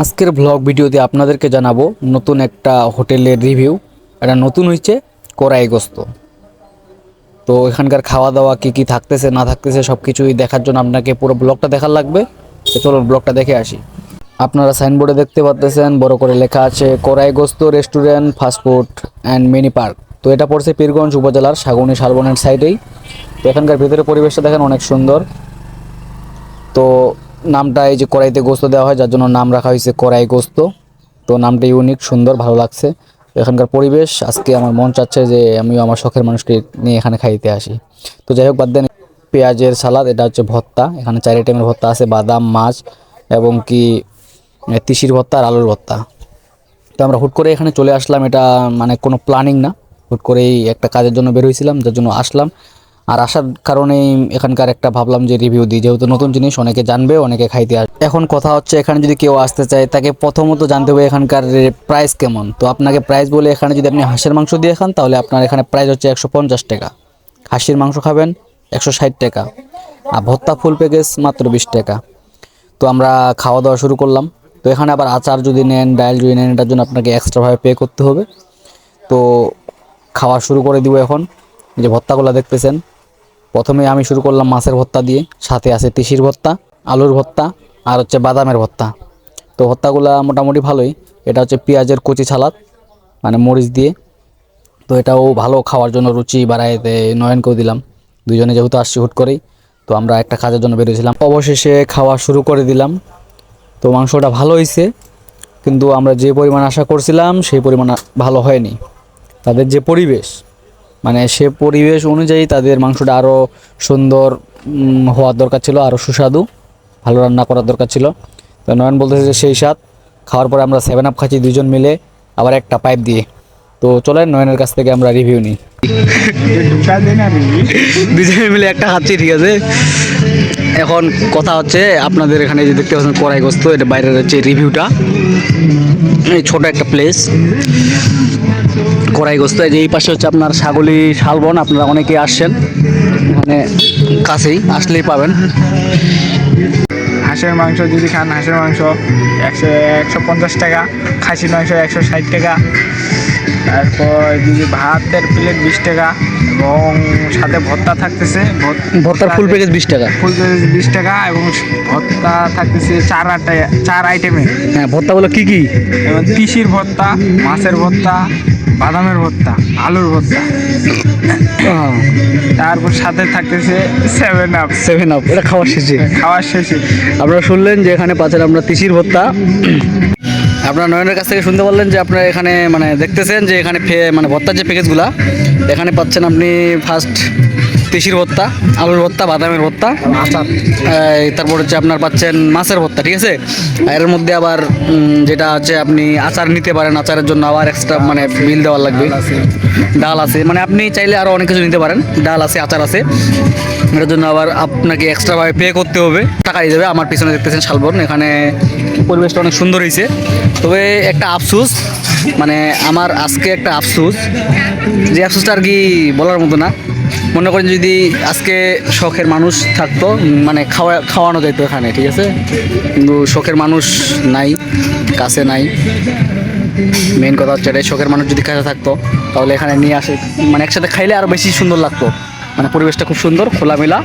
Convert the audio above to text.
আজকের ব্লগ ভিডিওতে আপনাদেরকে জানাবো নতুন একটা হোটেলের রিভিউ। এটা নতুন হয়েছে কড়াইগোস্ত। তো এখানকার খাওয়া দাওয়া কী থাকতেছে না থাকতেছে সব কিছুই দেখার জন্য আপনাকে পুরো ব্লগটা দেখার লাগবে। তো চলুন ব্লগটা দেখে আসি। আপনারা সাইনবোর্ডে দেখতে পাচ্ছেন বড় করে লেখা আছে Karaigosht restaurant fast food and mini park. তো এটা পড়ছে পীরগঞ্জ উপজেলার সাগুনি শালবনের সাইডেই। তো এখানকার ভিতরে পরিবেশটা দেখেন অনেক সুন্দর। তো নামটা এই যে কড়াইতে গোস্ত দেওয়া হয় যার জন্য নাম রাখা হয়েছে কড়াই গোস্ত। তো নামটা ইউনিক, সুন্দর, ভালো লাগছে। এখানকার পরিবেশ আজকে আমার মন চাচ্ছে যে আমিও আমার শখের মানুষকে নিয়ে এখানে খাইতে আসি। তো যাই হোক, বাদ দেন। পেঁয়াজের সালাদ, এটা হচ্ছে ভর্তা। এখানে 4 আইটেমের ভর্তা আছে, বাদাম, মাছ এবং কি তিসির ভর্তা আর আলুর ভর্তা। তো আমরা হুট করে এখানে চলে আসলাম, এটা মানে কোনো প্ল্যানিং না, হুট করেই একটা কাজের জন্য বের হয়েছিলাম, যার জন্য আসলাম। আর আসার কারণেই এখানকার একটা ভাবলাম যে রিভিউ দিই, যেহেতু নতুন জিনিস, অনেকে জানবে, অনেকে খাইতে আসবে। এখন কথা হচ্ছে এখানে যদি কেউ আসতে চায় তাকে প্রথমত জানতে হবে এখানকার প্রাইস কেমন। তো আপনাকে প্রাইস বলে, এখানে যদি আপনি হাঁসের মাংস দিয়ে খান তাহলে আপনার এখানে প্রাইস হচ্ছে 150 টাকা। খাসির মাংস খাবেন 160 টাকা, আর ভর্তা ফুল প্যাকেজ মাত্র 20 টাকা। তো আমরা খাওয়া দাওয়া শুরু করলাম। তো এখানে আবার আচার যদি নেন, ডাল যদি নেন, এটার জন্য আপনাকে এক্সট্রাভাবে পে করতে হবে। তো খাওয়া শুরু করে দিব এখন। যে ভর্তাগুলো দেখতেছেন, প্রথমে আমি শুরু করলাম মাছের ভর্তা দিয়ে, সাথে আছে তিসির ভর্তা, আলুর ভর্তা আর হচ্ছে বাদামের ভর্তা। তো ভর্তাগুলো মোটামুটি ভালোই। এটা হচ্ছে পেঁয়াজের কচি সালাদ, মানে মরিচ দিয়ে। তো এটাও ভালো, খাওয়ার জন্য রুচি বাড়াইতে নয়নকেও দিলাম। দুজনে যেহেতু আসছি হুট করেই, তো আমরা একটা কাজের জন্য বেরিয়েছিলাম। অবশেষে খাওয়া শুরু করে দিলাম। তো মাংসটা ভালো হয়েছে, কিন্তু আমরা যে পরিমাণ আশা করছিলাম সেই পরিমাণ ভালো হয়নি। তাদের যে পরিবেশ, মানে সে পরিবেশ অনুযায়ী তাদের মাংসটা আরও সুন্দর হওয়ার দরকার ছিল, আরও সুস্বাদু, ভালো রান্না করার দরকার ছিল। তো নয়ন বলতেছে যে সেই স্বাদ। খাওয়ার পরে আমরা 7 আপ খাচ্ছি দুজন মিলে, আবার একটা পাইপ দিয়ে। তো চলেন নয়নের কাছ থেকে আমরা রিভিউ নিই। দুজনে মিলে একটা খাচ্ছি, ঠিক আছে। এখন কথা হচ্ছে, আপনাদের এখানে যে দেখতে পাচ্ছেন কড়াইগোস্ত, এটা বাইরের হচ্ছে রিভিউটা। এই ছোট একটা প্লেস কড়াইগোস্ত। এই পাশে হচ্ছে আপনার সাগলি শালবন, আপনারা অনেকেই আসছেন এখানে, কাছেই আসলেই পাবেন। হাঁসের মাংস যদি খান, হাঁসের মাংস 150 টাকা, খাসির মাংস 160 টাকা, তারপর যদি ভাতের প্লেট 20 টাকা, এবং সাথে ভর্তা থাকতেছে। ভর্তার ফুল প্যাকেজ 20 টাকা। ফুল প্যাকেজ 20 টাকা, এবং ভর্তা থাকতেছে 4 আইটেমের। হ্যাঁ, ভর্তাগুলো কী কী? এবং তিসির ভর্তা, মাছের ভর্তা, বাদামের ভর্তা, আলুর ভর্তা। তারপর সাথে থাকতেছে 7 আপ। এটা খাওয়ার শেষে আপনারা শুনলেন যে এখানে পাচ্ছেন আমরা তিসির ভর্তা। আপনারা নয়নের কাছ থেকে শুনতে পারলেন যে আপনারা এখানে মানে দেখতেছেন যে এখানে মানে ভর্তার যে প্যাকেজগুলা এখানে পাচ্ছেন আপনি। ফার্স্ট তিসির ভর্তা, আলুর ভর্তা, বাদামের ভর্তা, আচার, তারপর হচ্ছে আপনার পাচ্ছেন মাছের ভর্তা, ঠিক আছে। এর মধ্যে আবার যেটা হচ্ছে আপনি আচার নিতে পারেন, আচারের জন্য আবার এক্সট্রা মানে বিল দেওয়ার লাগবে। ডাল আছে, মানে আপনি চাইলে আরও অনেক কিছু নিতে পারেন। ডাল আছে, আচার আছে, এটার জন্য আবার আপনাকে এক্সট্রাভাবে পে করতে হবে, টাকা দিয়ে যাবে। আমার পিছনে দেখতেছেন শালবন, এখানে পরিবেশটা অনেক সুন্দর হয়েছে। তবে একটা আফসোস, মানে আমার আজকে একটা আফসোস, যে আফসোসটা আর কি বলার মতো না। মনে করেন যদি আজকে শখের মানুষ থাকতো, মানে খাওয়ানো যেত এখানে, ঠিক আছে, কিন্তু শখের মানুষ নাই, কাছে নাই। মেন কথা হচ্ছে এটাই, শখের মানুষ যদি কাছে থাকতো তাহলে এখানে নিয়ে আসে, মানে একসাথে খাইলে আরও বেশি সুন্দর লাগতো। মানে পরিবেশটা খুব সুন্দর, খোলামেলা।